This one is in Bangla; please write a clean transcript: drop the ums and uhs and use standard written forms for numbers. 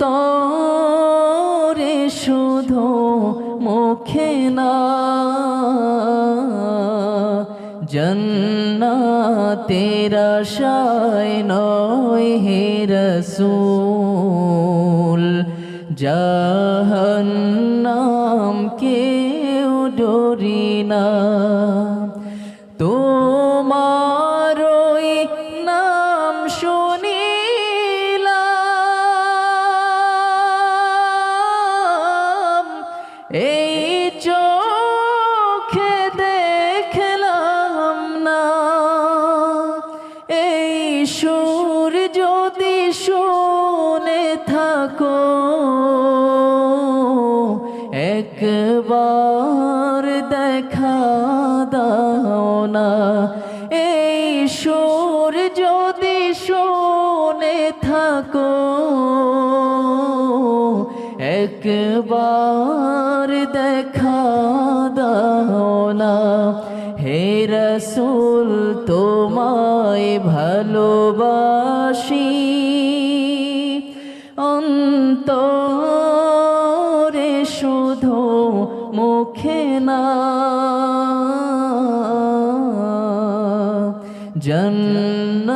অন্তরে শুধু মুখে না, জান্নাতের আশায় নয় হে রাসূল, জাহান্নাম কেউ ডরি না। তোমার ওই নাম শুনিলাম, এই চোখে দেখলাম না, এই সুর যদি শুনে থাকো, একবার দেখা দাও না। এই সুর যদি শুনে থাকো, একবার দেখা দাও না। হে রাসূল তোমায় ভালোবাসি, অন্তরে শুধু মুখে না, জান্নাত